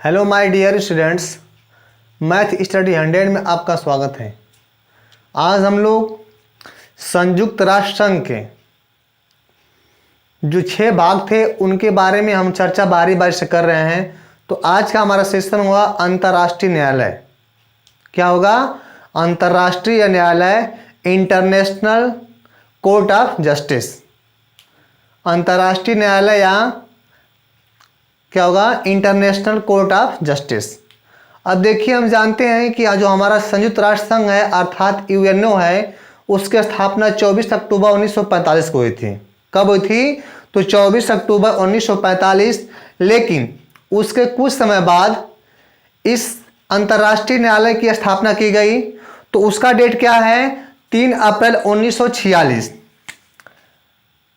Hello my dear students, math study 100 में आपका स्वागत है। आज हम लोग संयुक्त राष्ट्र संघ के जो 6 भाग थे उनके बारे में हम चर्चा बारी बारी से कर रहे हैं। तो आज का हमारा सेशन होगा अंतर्राष्ट्रीय न्यायालय। क्या होगा? अंतर्राष्ट्रीय न्यायालय, इंटरनेशनल कोर्ट ऑफ जस्टिस। अंतर्राष्ट्रीय न्यायालय या क्या होगा? International court of justice. अब देखिए, हम जानते हैं कि जो हमारा संयुक्त राष्ट्र संघ है अर्थात यूएनओ है, उसकी स्थापना 24 अक्टूबर 1945 को हुई थी। कब हुई थी? तो 24 अक्टूबर 1945। लेकिन उसके कुछ समय बाद इस अंतर्राष्ट्रीय न्यायालय की स्थापना की गई। तो उसका डेट क्या है? 3 अप्रैल 1946।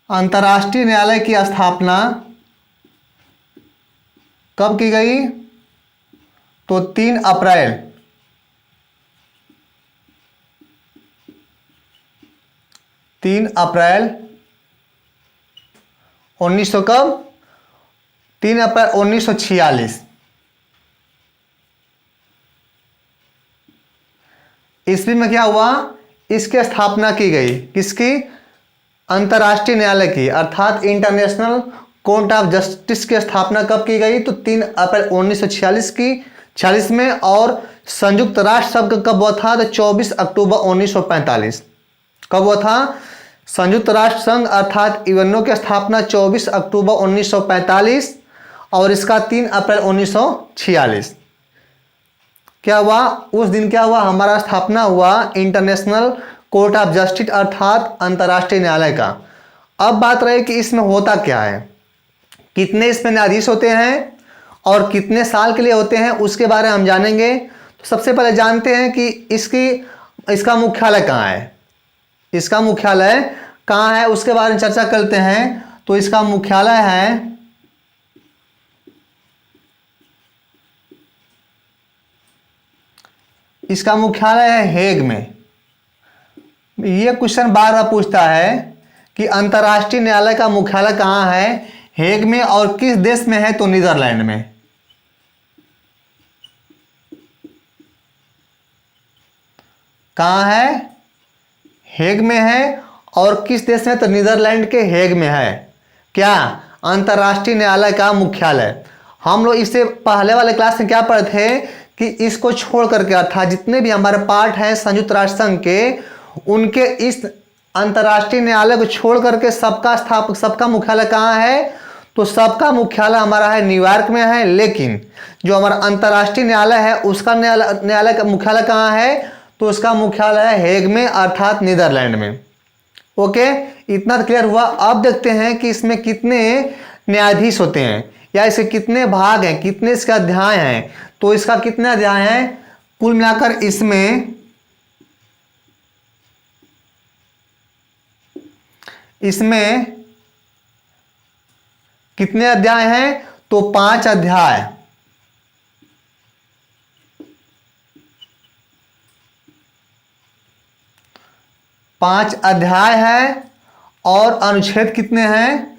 अंतर्राष्ट्रीय न्यायालय की स्थापना कब की गई? तो 3 अप्रैल 1900 कब? 3 अप्रैल 1946। ईस्वी में क्या हुआ? इसकी स्थापना की गई। किसकी? अंतर्राष्ट्रीय न्यायालय की अर्थात इंटरनेशनल कोर्ट ऑफ जस्टिस की स्थापना कब की गई? तो 3 अप्रैल 1946 में। और संयुक्त राष्ट्र संघ कब हुआ था? तो 24 अक्टूबर 1945। कब हुआ था? संयुक्त राष्ट्र संघ अर्थात यूएनओ की स्थापना 24 अक्टूबर 1945 और इसका 3 अप्रैल 1946। क्या हुआ उस दिन? क्या हुआ? हमारा स्थापना हुआ इंटरनेशनल कोर्ट ऑफ जस्टिस अर्थात अंतर्राष्ट्रीय न्यायालय का। अब बात रही कि इसमें होता क्या है, कितने इसमें न्यायाधीश होते हैं और कितने साल के लिए होते हैं, उसके बारे में हम जानेंगे। तो सबसे पहले जानते हैं कि इसका मुख्यालय कहाँ है। इसका मुख्यालय कहाँ है उसके बारे में चर्चा करते हैं। तो इसका मुख्यालय है हेग में। यह क्वेश्चन बार बार पूछता है कि अंतर्राष्ट्रीय न्यायालय का मुख्यालय कहाँ है? हेग में। और किस देश में है? तो नीदरलैंड में। कहाँ है? हेग में है। और किस देश में? तो नीदरलैंड के हेग में है। क्या? अंतर्राष्ट्रीय न्यायालय का मुख्यालय। हम लोग इससे पहले वाले क्लास में क्या पढ़े थे कि इसको छोड़ करके अर्थात जितने भी हमारे पार्ट हैं संयुक्त राष्ट्र संघ के, उनके इस अंतर्राष्ट्रीय न्यायालय को छोड़ करके सबका मुख्यालय कहाँ है? तो सबका मुख्यालय हमारा है न्यूयॉर्क में है। लेकिन जो हमारा अंतर्राष्ट्रीय न्यायालय है उसका न्यायालय का मुख्यालय कहाँ है? तो उसका मुख्यालय है हेग में अर्थात नीदरलैंड में। ओके, इतना क्लियर हुआ। अब देखते हैं कि इसमें कितने न्यायाधीश होते हैं या इसके कितने भाग हैं, कितने इसका अध्याय हैं। तो इसका कितने अध्याय हैं? कुल मिलाकर इसमें कितने अध्याय हैं? तो 5 अध्याय। पांच अध्याय है। और अनुच्छेद कितने हैं?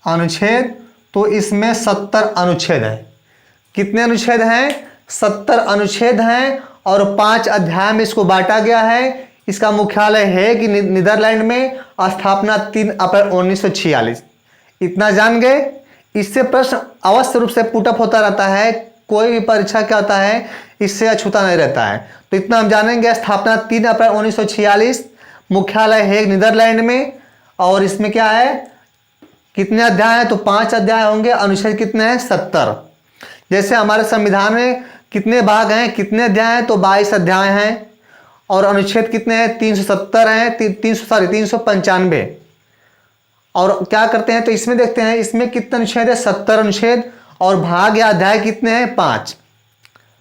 अनुच्छेद तो इसमें 70 अनुच्छेद है। कितने अनुच्छेद हैं? 70 अनुच्छेद हैं। और 5 अध्याय में इसको बांटा गया है। इसका मुख्यालय है कि नीदरलैंड में। स्थापना 3 अप्रैल 1946। इतना जान गए। इससे प्रश्न अवश्य रूप से पुटअप होता रहता है। कोई भी परीक्षा क्या होता है, इससे अछूता नहीं रहता है। तो इतना हम जानेंगे। स्थापना 3 अप्रैल 1946, मुख्यालय है नीदरलैंड में। और इसमें क्या है, कितने अध्याय हैं? तो 5 अध्याय होंगे। अनुच्छेद कितने हैं? 70। जैसे हमारे संविधान में कितने भाग हैं, कितने अध्याय हैं? तो 22 अध्याय हैं। और अनुच्छेद कितने हैं? 370 हैं। 395। और क्या करते हैं? तो इसमें देखते हैं इसमें कितने अनुच्छेद है? 70 अनुच्छेद। और भाग या अध्याय कितने हैं? 5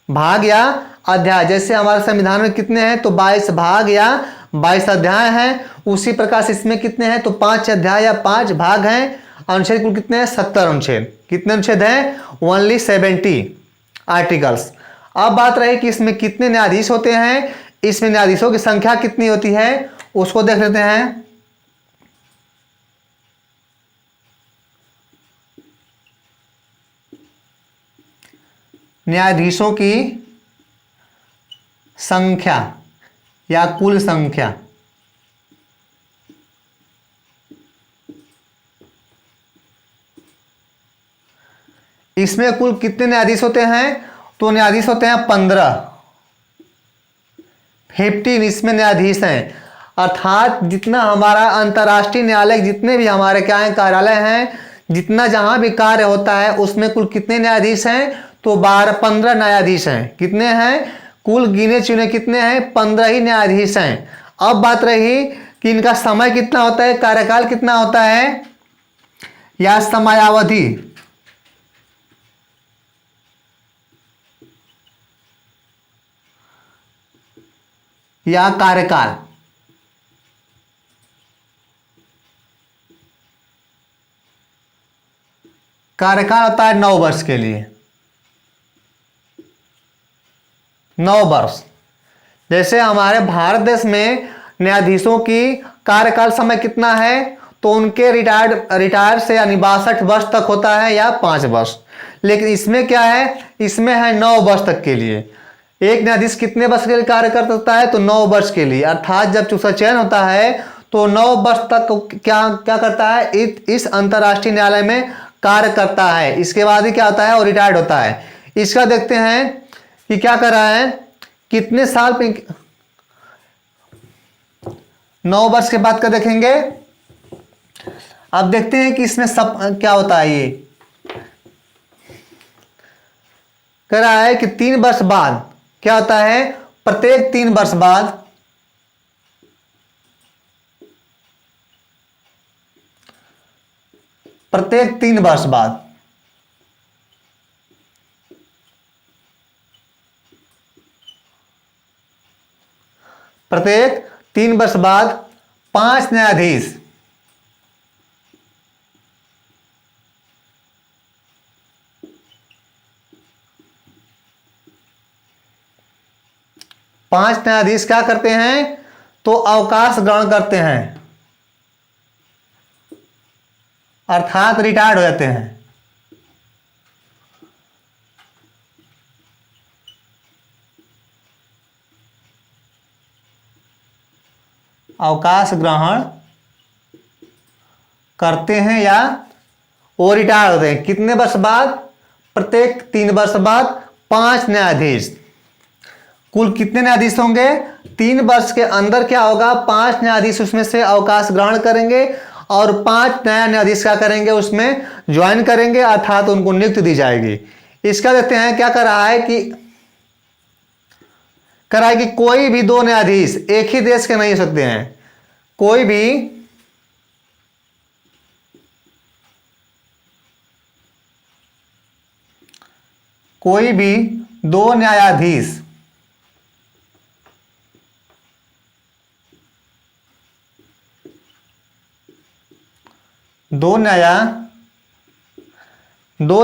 भाग या अध्याय। जैसे हमारे संविधान में कितने हैं? तो 22 भाग या 22 अध्याय हैं। उसी प्रकार से इसमें कितने हैं? तो 5 अध्याय या 5 भाग हैं। अनुच्छेद कुल कितने हैं? 70 अनुच्छेद। कितने अनुच्छेद हैं? Only 70 articles. अब बात रही कि इसमें कितने न्यायाधीश होते हैं। इसमें न्यायाधीशों की संख्या कितनी होती है उसको देख लेते हैं। न्यायाधीशों की संख्या या कुल संख्या। इसमें कुल कितने न्यायाधीश होते हैं? तो न्यायाधीश होते हैं 15 इसमें न्यायाधीश हैं। अर्थात जितना हमारा अंतर्राष्ट्रीय न्यायालय, जितने भी हमारे क्या हैं कार्यालय हैं, जितना जहां भी कार्य होता है उसमें कुल कितने न्यायाधीश हैं? तो 15 न्यायाधीश हैं। कितने हैं? कुल गिने चुने कितने हैं? 15 ही न्यायाधीश हैं। अब बात रही कि इनका समय कितना होता है, कार्यकाल कितना होता है या समयावधि। या कार्यकाल। कार्यकाल होता है 9 वर्ष के लिए, 9 वर्ष। जैसे हमारे भारत देश में न्यायाधीशों की कार्यकाल समय कितना है? तो उनके रिटायर से यानी 62 वर्ष तक होता है या 5 वर्ष। लेकिन इसमें क्या है? इसमें है 9 वर्ष तक के लिए। एक न्यायाधीश कितने वर्ष के लिए कार्य कर सकता है? तो 9 वर्ष के लिए। अर्थात जब उसका चयन होता है तो 9 वर्ष तक क्या क्या करता है? इस अंतर्राष्ट्रीय न्यायालय में कार्य करता है। इसके बाद ही क्या होता है? और रिटायर्ड होता है। इसका देखते हैं कि क्या कर रहा है, कितने साल पे। 9 वर्ष के बाद का देखेंगे। अब देखते हैं कि इसमें सब क्या होता है। ये कह रहा है कि 3 वर्ष बाद क्या होता है? प्रत्येक 3 वर्ष बाद प्रत्येक 3 वर्ष बाद प्रत्येक 3 वर्ष बाद 5 न्यायाधीश क्या करते हैं? तो अवकाश ग्रहण करते हैं, अर्थात रिटायर्ड हो जाते हैं। अवकाश ग्रहण करते हैं या वो रिटायर होते हैं। कितने वर्ष बाद? प्रत्येक 3 वर्ष बाद 5 न्यायाधीश। कुल कितने न्यायाधीश होंगे? 3 वर्ष के अंदर क्या होगा? 5 न्यायाधीश उसमें से अवकाश ग्रहण करेंगे और 5 नया न्यायाधीश क्या करेंगे? उसमें ज्वाइन करेंगे, अर्थात उनको नियुक्ति दी जाएगी। इसका देखते हैं क्या कर रहा है कि कोई भी 2 न्यायाधीश एक ही देश के नहीं हो सकते हैं। कोई भी 2 न्यायाधीश दो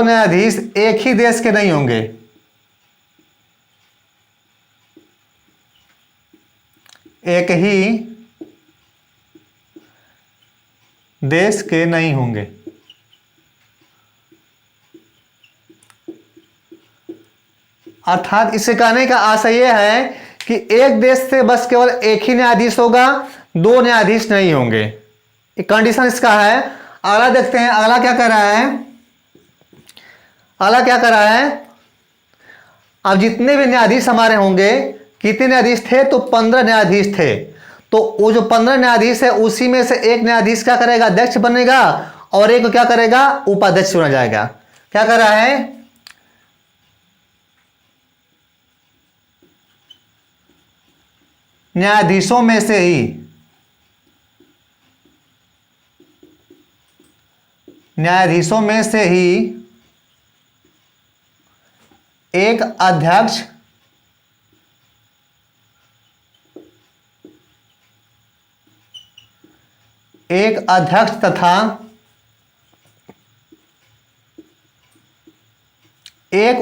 न्यायाधीश एक ही देश के नहीं होंगे। एक ही देश के नहीं होंगे। अर्थात इसे कहने का आशय यह है कि एक देश से बस केवल एक ही न्यायाधीश होगा, 2 न्यायाधीश नहीं होंगे। एक कंडीशन इसका है। अगला देखते हैं, अगला क्या कर रहा है? अब जितने भी न्यायाधीश हमारे होंगे, कितने न्यायाधीश थे? तो 15 न्यायाधीश थे। तो वो जो 15 न्यायाधीश है उसी में से एक न्यायाधीश क्या करेगा? अध्यक्ष बनेगा और एक क्या करेगा? उपाध्यक्ष चुना जाएगा। क्या कर रहा है? न्यायाधीशों में से ही एक अध्यक्ष तथा एक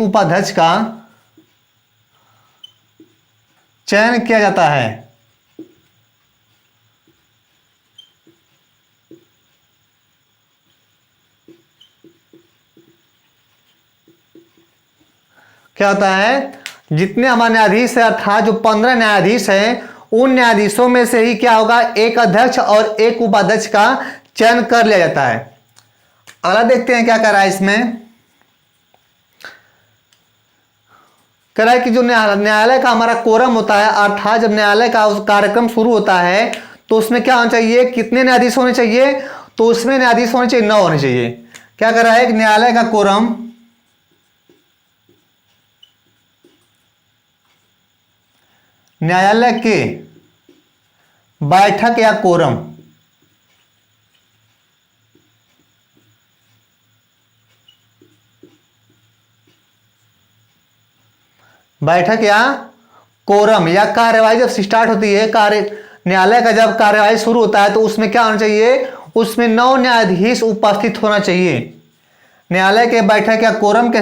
उपाध्यक्ष का चयन किया जाता है। क्या होता है, जितने हमारे न्यायाधीश है अर्थात जो 15 न्यायाधीश हैं, उन न्यायाधीशों में से ही क्या होगा, एक अध्यक्ष और एक उपाध्यक्ष का चयन कर लिया जाता है। अगला देखते हैं क्या कर रहा है इसमें। कह रहा है कि जो न्यायालय का हमारा कोरम होता है, अर्थात जब न्यायालय का कार्यक्रम शुरू होता है तो उसमें क्या होना चाहिए, कितने न्यायाधीश होने चाहिए, तो उसमें न्यायाधीश होने चाहिए 9 होने चाहिए। क्या कर रहा है, न्यायालय का कोरम न्यायालय के बैठक या कोरम बैठक या कोरम या कार्यवाही जब स्टार्ट होती है, न्यायालय का जब कार्यवाही शुरू होता है तो उसमें क्या होना चाहिए, उसमें 9 न्यायाधीश उपस्थित होना चाहिए। न्यायालय के बैठक या कोरम के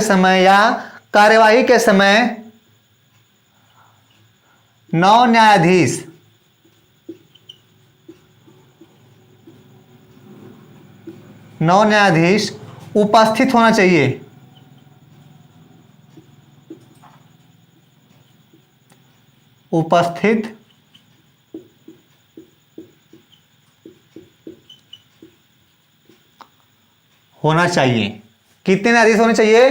समय या कार्यवाही के समय 9 न्यायाधीश उपस्थित होना चाहिए। उपस्थित होना चाहिए। कितने न्यायाधीश होने चाहिए,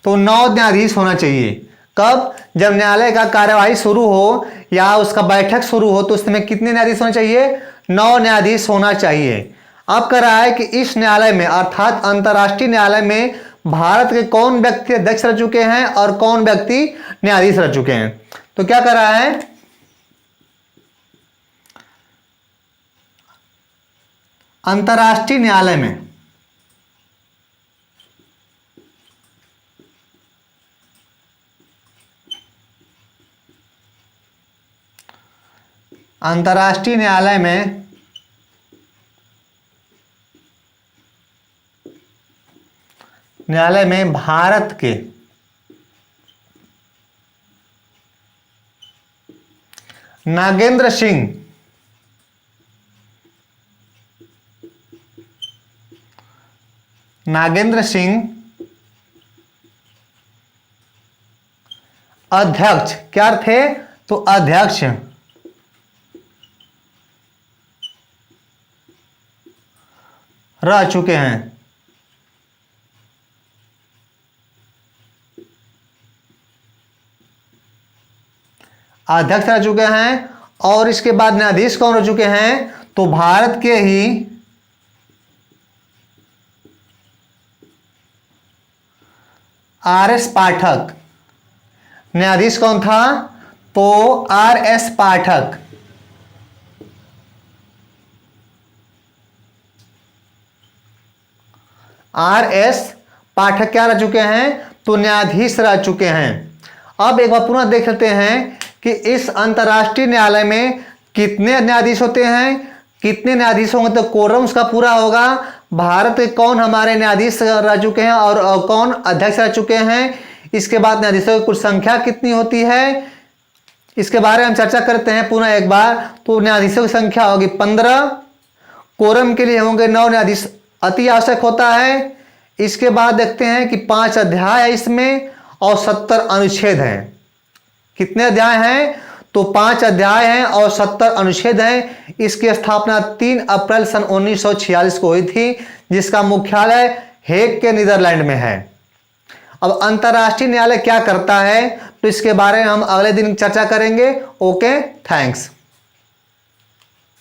तो 9 न्यायाधीश होना चाहिए। कब, जब न्यायालय का कार्यवाही शुरू हो या उसका बैठक शुरू हो तो उसमें कितने न्यायाधीश होने चाहिए, 9 न्यायाधीश होना चाहिए। अब कह रहा है कि इस न्यायालय में अर्थात अंतर्राष्ट्रीय न्यायालय में भारत के कौन व्यक्ति अध्यक्ष रह चुके हैं और कौन व्यक्ति न्यायाधीश रह चुके हैं। तो क्या कर रहा है, अंतर्राष्ट्रीय न्यायालय में न्यायालय में भारत के नागेंद्र सिंह अध्यक्ष क्या थे, तो अध्यक्ष रह चुके हैं। अध्यक्ष रह चुके हैं और इसके बाद न्यायाधीश कौन रह चुके हैं, तो भारत के ही RS पाठक। न्यायाधीश कौन था, तो RS पाठक। RS पाठक क्या रह चुके हैं, तो न्यायाधीश रह चुके हैं। अब एक बार पुनः देख लेते हैं कि इस अंतर्राष्ट्रीय न्यायालय में कितने न्यायाधीश होते हैं, कितने न्यायाधीश होंगे तो कोरम उसका पूरा होगा। भारत के कौन हमारे न्यायाधीश रह चुके हैं और कौन अध्यक्ष रह चुके हैं, इसके बाद न्यायाधीशों की कुल संख्या कितनी होती है, इसके बारे में हम चर्चा करते हैं पुनः एक बार। तो न्यायाधीशों की संख्या होगी 15, कोरम के लिए होंगे 9 न्यायाधीश अति आवश्यक होता है। इसके बाद देखते हैं कि 5 अध्याय है इसमें और 70 अनुच्छेद हैं। कितने अध्याय हैं, तो 5 अध्याय हैं और 70 अनुच्छेद हैं। इसकी स्थापना 3 अप्रैल सन 1946 को हुई थी, जिसका मुख्यालय हेग के नीदरलैंड में है। अब अंतर्राष्ट्रीय न्यायालय क्या करता है, तो इसके बारे में हम अगले दिन चर्चा करेंगे। Okay, thanks.